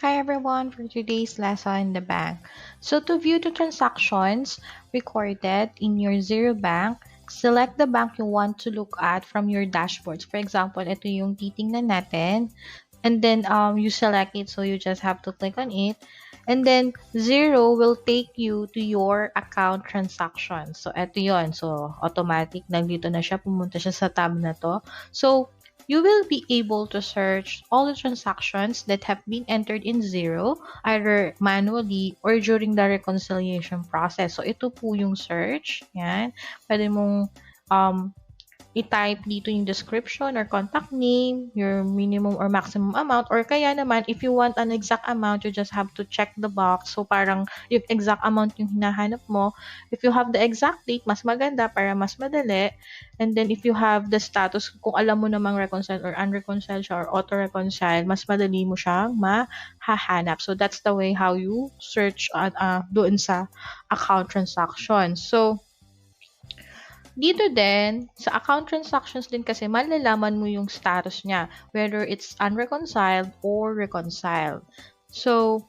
Hi everyone for today's lesson in the bank. So to view the transactions recorded in your Zero Bank, select the bank you want to look at from your dashboards. For example, ito yung titingnan natin. And then you select it, so you just have to click on it. And then Zero will take you to your account transactions. So ito yon. So automatic nandito na siya, pumunta siya sa tab na to. So you will be able to search all the transactions that have been entered in Zero, either manually or during the reconciliation process. So, ito po yung search. Yan. Pwede mong um, i-type dito yung description or contact name, your minimum or maximum amount, or kaya naman, if you want an exact amount, you just have to check the box. So, parang yung exact amount yung hinahanap mo. If you have the exact date, mas maganda para mas madali. And then, if you have the status, kung alam mo namang reconcile or unreconciled siya or auto-reconcile, mas madali mo siyang mahahanap. So, that's the way how you search doon sa account transactions. So, dito din, sa account transactions din kasi malalaman mo yung status niya, whether it's unreconciled or reconciled. So,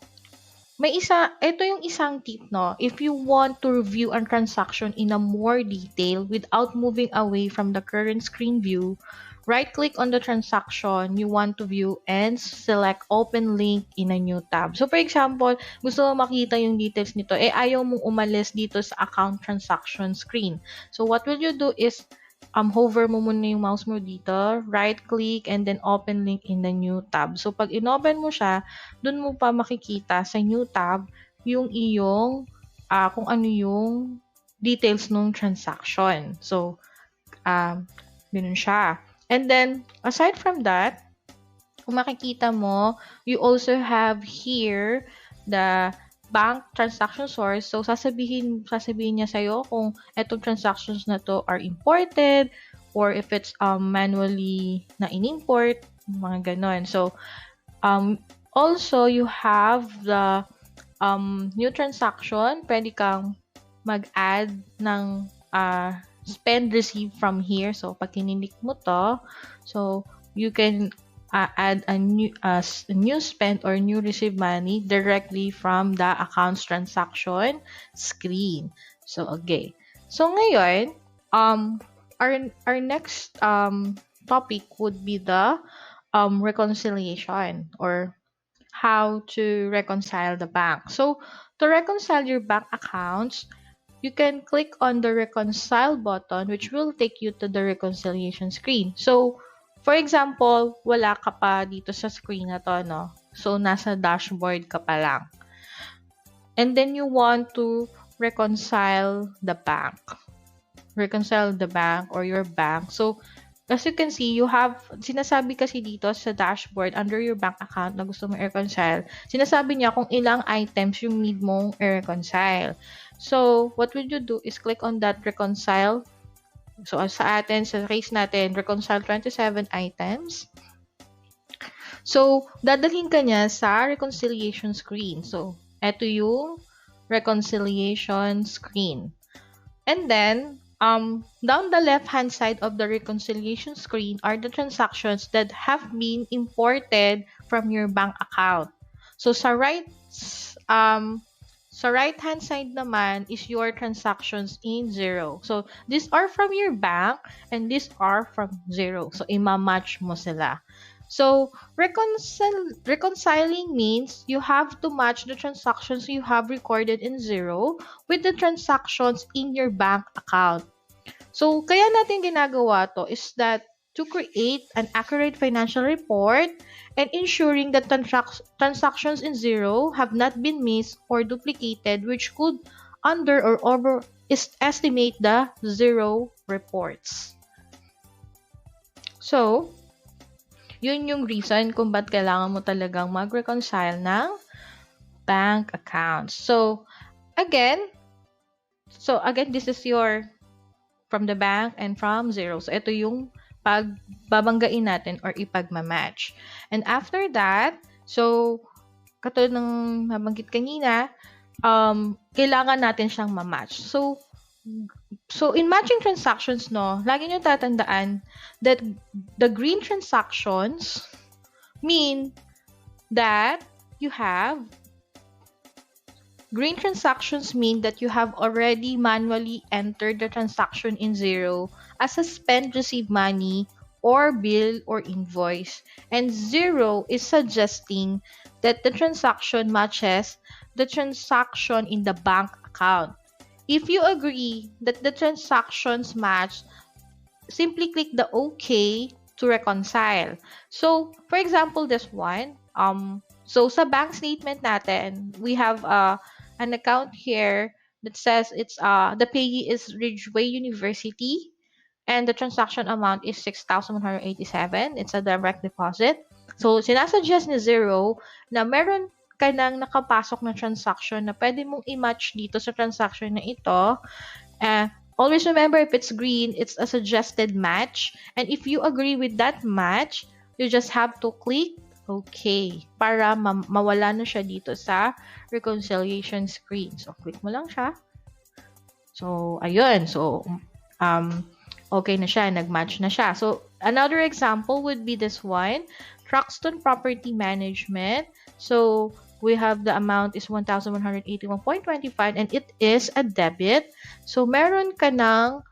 ito yung isang tip, no? If you want to review a transaction in a more detail without moving away from the current screen view, right-click on the transaction you want to view and select Open Link in a new tab. So, for example, gusto mo makita yung details nito, ayaw mong umalis dito sa account transaction screen. So, what will you do is hover mo muna yung mouse mo dito, right-click, and then open link in the new tab. So, pag inopen mo siya, dun mo pa makikita sa new tab yung iyong, kung ano yung details ng transaction. So, ganun siya. And then, aside from that, kung makikita mo, you also have here the bank transaction source. So, sasabihin niya sa'yo kung etong transactions na to are imported or if it's manually na in-import, mga ganon. So, also, you have the new transaction. Pwede kang mag-add ng spend receive from here. So, pag kininik mo to, so, you can add a new spend or new receive money directly from the accounts transaction screen. So, okay. So, ngayon, our next topic would be the reconciliation or how to reconcile the bank. So, to reconcile your bank accounts, you can click on the reconcile button which will take you to the reconciliation screen. So, for example, wala ka pa dito sa screen na to, no? So, nasa dashboard ka pa lang. And then you want to reconcile the bank. Reconcile the bank or your bank. So, as you can see, you have, sinasabi kasi dito sa dashboard under your bank account na gusto mong i-reconcile, sinasabi niya kung ilang items yung need mong i-reconcile. So, what will you do is click on that reconcile. So, sa atin, sa case natin, reconcile 27 items. So, dadalhin ka niya sa reconciliation screen. So, eto yung reconciliation screen. And then, down the left-hand side of the reconciliation screen are the transactions that have been imported from your bank account. So, sa right-hand side naman is your transactions in Zero. So, these are from your bank and these are from Zero. So, ima-match mo sila. So, reconciling means you have to match the transactions you have recorded in Zero with the transactions in your bank account. So, kaya natin ginagawa to is that to create an accurate financial report and ensuring that transactions in Zero have not been missed or duplicated, which could under or over estimate the Zero reports. So, yun yung reason kung ba't kailangan mo talagang mag-reconcile ng bank accounts. So, again, this is your from the bank and from Zero. So, ito yung pagbabanggain natin or ipagmamatch. And after that, so, katulad ng nabanggit kanina, kailangan natin siyang mamatch. So in matching transactions, no, lagi nyo tatandaan that the green transactions mean that you have green transactions mean that you have already manually entered the transaction in Zero as a spend receive money or bill or invoice. And Zero is suggesting that the transaction matches the transaction in the bank account. If you agree that the transactions match, simply click the OK to reconcile. So, for example, this one, so sa bank statement natin, we have an account here that says it's the payee is Ridgeway University and the transaction amount is 6,187. It's a direct deposit. So, sinasuggest ni Zero na meron ka nang nakapasok na transaction na pwede mong i-match dito sa transaction na ito. Always remember, if it's green, it's a suggested match. And if you agree with that match, you just have to click OK para mawala na siya dito sa reconciliation screen. So, click mo lang siya. So, ayun. So, okay na siya. Nag-match na siya. So, another example would be this one. Truxton Property Management. So, we have the amount is 1,181.25 and it is a debit. So, meron ka ng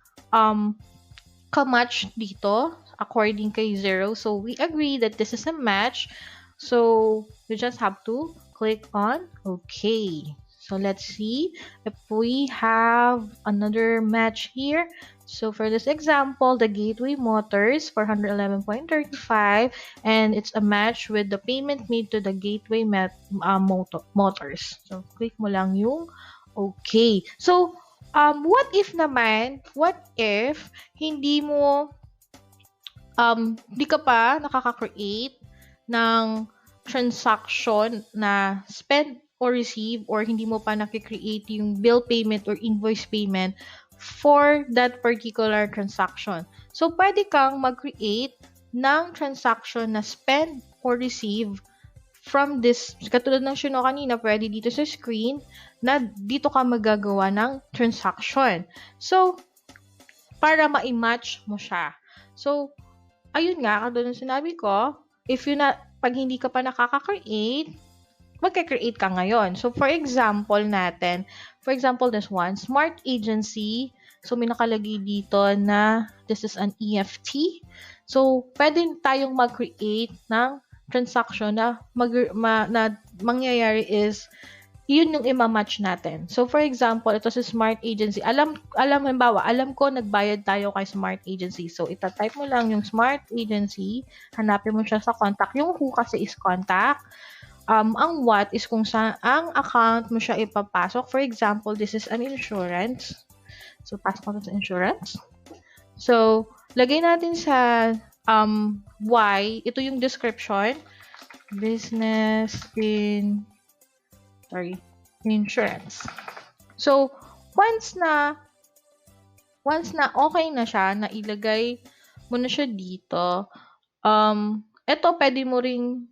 ka-match dito according kay Zero. So, we agree that this is a match. So, you just have to click on OK. So, let's see if we have another match here. So, for this example, the Gateway Motors, 411.35, and it's a match with the payment made to the Gateway Motors. So, click mo lang yung OK. So, what if hindi mo, di ka pa nakaka-create ng transaction na spend or receive or hindi mo pa nakikreate yung bill payment or invoice payment for that particular transaction. So, pwede kang mag-create ng transaction na spend or receive from this, katulad ng sino kanina, pwede dito sa screen na dito ka magagawa ng transaction. So, para ma-match mo siya. So, ayun nga, katulad ng sinabi ko, pag hindi ka pa nakaka-create, magka-create ka ngayon. So, for example, this one, Smart Agency. So, may nakalagay dito na this is an EFT. So, pwede tayong mag-create ng transaction na mangyayari is yun yung ima-match natin. So, for example, ito si Smart Agency. Alam ko nagbayad tayo kay Smart Agency. So, itatype mo lang yung Smart Agency. Hanapin mo siya sa contact. Yung who kasi is contact. Ang what is kung saan ang account mo siya ipapasok. For example, this is an insurance. So, pasok ko sa insurance. So, lagay natin sa why. Ito yung description. Business insurance. So, once na okay na siya, na ilagay mo na siya dito, ito pwede mo ring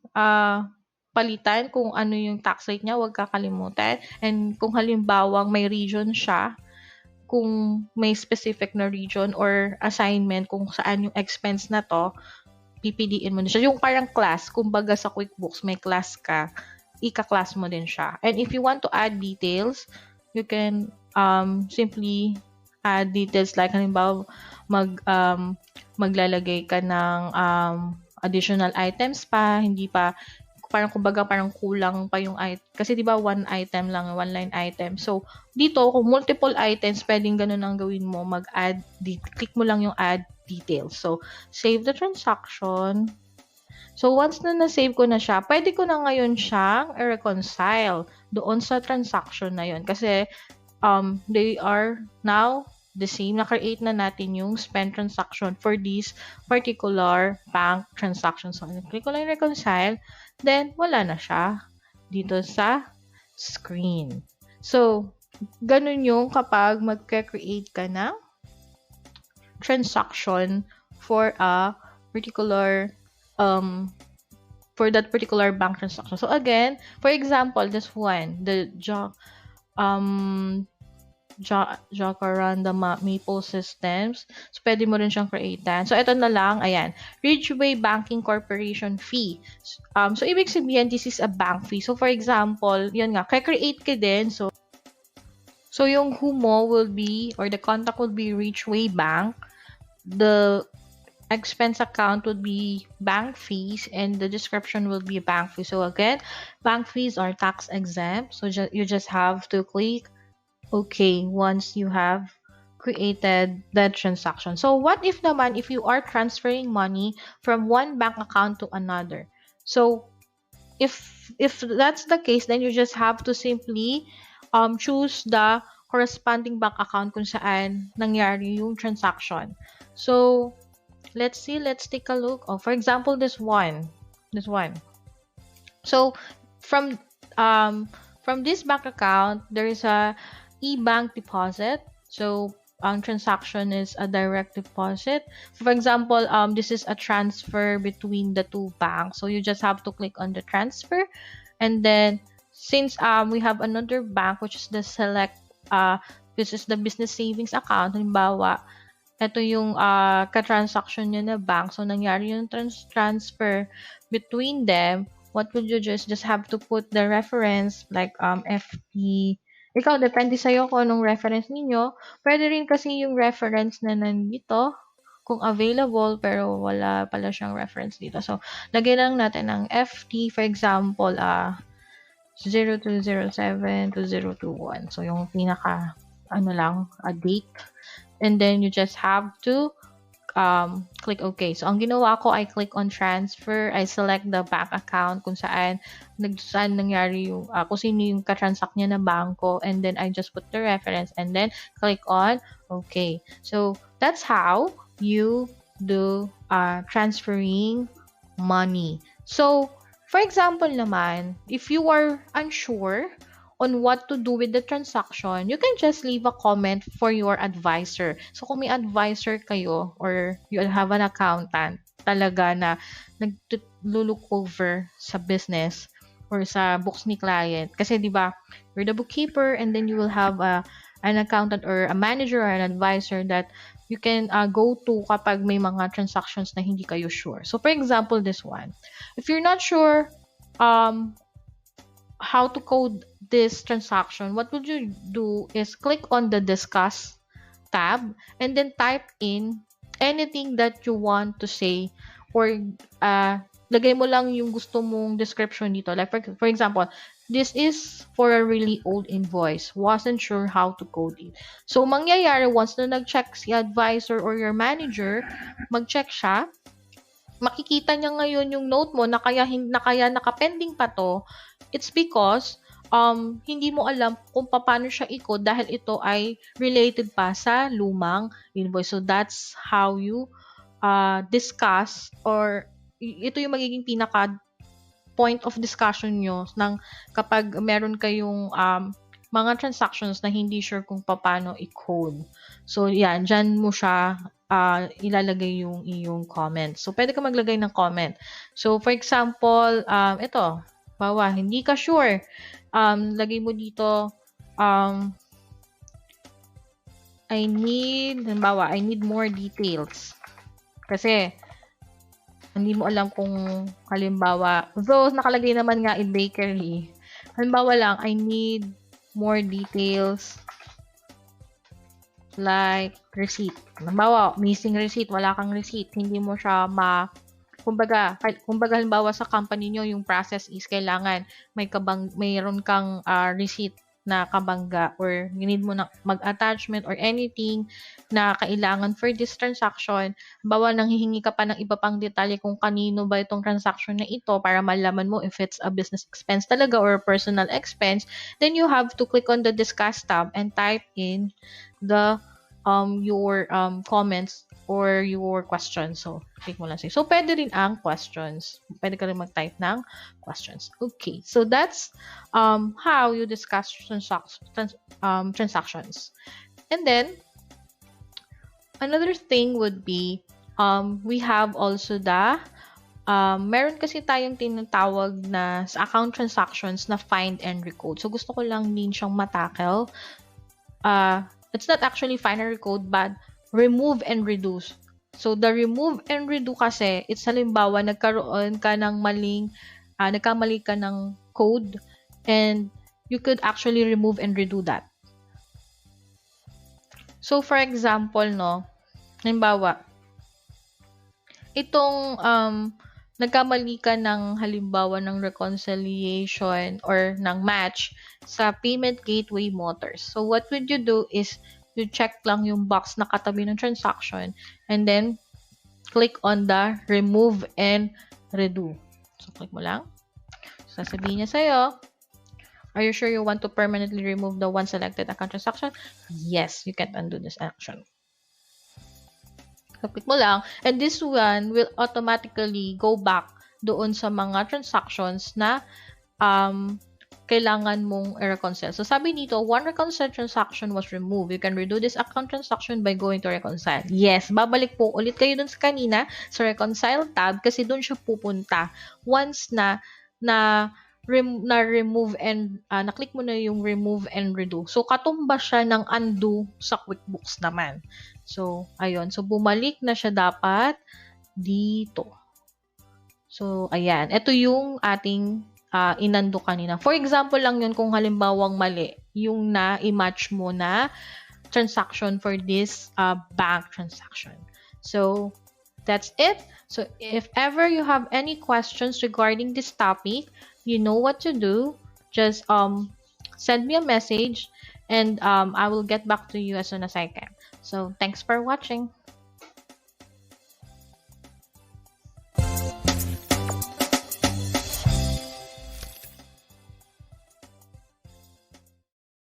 palitan kung ano yung tax rate niya, huwag kakalimutan. And kung halimbawang may region siya, kung may specific na region or assignment kung saan yung expense na to, pipiliin mo na siya. Yung parang class, kumbaga sa QuickBooks, may class ka, ika-class mo din siya. And if you want to add details, you can simply add details like halimbawa maglalagay ka ng additional items pa, hindi pa parang kumbaga parang kulang pa yung item. Kasi 'di ba one item lang, one line item. So dito kung multiple items, pwedeng ganun ang gawin mo, mag-add, click mo lang yung add details. So save the transaction. So once na na-save ko na siya, pwede ko na ngayon siyang i-reconcile doon sa transaction na yon kasi they are now the same. Na-create na natin yung spend transaction for this particular bank transaction. So, click ko lang reconcile. Then, wala na siya dito sa screen. So, ganun yung kapag magka-create ka ng transaction for a particular for that particular bank transaction. So, again, for example, this one, Jacaranda Maple Systems. So, pwede mo rin siyang createan. So, ito na lang, ayan, Ridgeway Banking Corporation fee. So, ibig sabihin, this is a bank fee. So, for example, yun nga, create ka din. So, yung who mo will be, or the contact will be Ridgeway Bank. The expense account would be bank fees, and the description will be bank fee. So again, bank fees are tax exempt. So you just have to click OK once you have created that transaction. So what if naman if you are transferring money from one bank account to another? So if that's the case, then you just have to simply choose the corresponding bank account kung saan nangyari yung transaction. So let's see, let's take a look. Oh, for example, this one. So from this bank account, there is a e-bank deposit. So transaction is a direct deposit. For example, this is a transfer between the two banks. So you just have to click on the transfer, and then since we have another bank which is the select this is the business savings account. Halimbawa, ito yung ka-transaction niya na bank. So, nangyari yung transfer between them. What would you just have to put the reference like FP. Ikaw, depende sa'yo kung anong reference ninyo. Pwede rin kasi yung reference na nandito kung available pero wala pala siyang reference dito. So, lagyan lang natin ng FT. For example, 0207 to 021. So, yung pinaka date. And then you just have to click OK. So, ang ginawa ko, I click on transfer. I select the bank account kung saan nangyari yung, kung sino yung ka-transact niya na bangko. And then, I just put the reference and then click on OK. So, that's how you do transferring money. So, for example naman, if you are unsure on what to do with the transaction, you can just leave a comment for your advisor. So, kung may advisor kayo or you have an accountant talaga na nag-look over sa business or sa books ni client. Kasi, di ba, you're the bookkeeper and then you will have an accountant or a manager or an advisor that you can go to kapag may mga transactions na hindi kayo sure. So, for example, this one. If you're not sure how to code this transaction, what would you do is click on the discuss tab and then type in anything that you want to say, or lagay mo lang yung gusto mong description dito. Like for example, this is for a really old invoice. Wasn't sure how to code it. So, mangyayari once na nag-check si advisor or your manager, mag-check siya, makikita niya ngayon yung note mo na kaya nakapending pa to. It's because hindi mo alam kung paano siya i-code dahil ito ay related pa sa lumang invoice. So, that's how you discuss, or ito yung magiging pinaka point of discussion nyo ng kapag meron kayong mga transactions na hindi sure kung paano i-code. So, yan, dyan mo siya ilalagay yung iyong comment. So, pwede ka maglagay ng comment. So, for example, ito, bawa, hindi ka sure. Lagay mo dito, I need more details. Kasi, hindi mo alam kung halimbawa, though nakalagay naman nga in bakery, halimbawa lang, I need more details like receipt. Halimbawa, missing receipt, wala kang receipt, hindi mo siya kumbaga halimbawa sa company nyo, yung process is kailangan mayroon kang receipt na kabangga, or you need mo na mag-attachment or anything na kailangan for this transaction. Halimbawa, nanghihingi ka pa ng iba pang detalye kung kanino ba itong transaction na ito para malaman mo if it's a business expense talaga or a personal expense, then you have to click on the discuss tab and type in the your comments or your questions. So, click mo lang siya. So, pwede rin ang questions. Pwede ka rin mag-type ng questions. Okay. So, that's how you discuss transactions. And then, another thing would be, we have also the meron kasi tayong tinatawag na sa account transactions na find and recode. So, gusto ko lang din siyang matackle it's not actually binary code, but remove and reduce. So, the remove and redo kasi, it's halimbawa, nagkaroon ka ng nagkamali ka ng code, and you could actually remove and redo that. So, for example, no, halimbawa, itong nagkamali ka ng halimbawa ng reconciliation or ng match sa payment gateway Motors. So, what would you do is you check lang yung box na katabi ng transaction and then click on the remove and redo. So, click mo lang. So, sasabihin niya sa'yo, are you sure you want to permanently remove the one selected account transaction? Yes, you can undo this action. So, click mo lang. And this one will automatically go back doon sa mga transactions na kailangan mong i-reconcile. So, sabi nito, one reconcile transaction was removed. You can redo this account transaction by going to reconcile. Yes, babalik po ulit kayo dun sa kanina sa reconcile tab kasi dun siya pupunta. Once na-remove and na-click mo na yung remove and redo. So, katumba siya ng undo sa QuickBooks naman. So, ayun. So, bumalik na siya dapat dito. So, ayan. Ito yung ating inando kanina. For example lang yun kung halimbawang mali yung na-match mo na transaction for this bank transaction. So, that's it. So, if ever you have any questions regarding this topic, you know what to do. Just send me a message and I will get back to you as soon as I can. So, thanks for watching.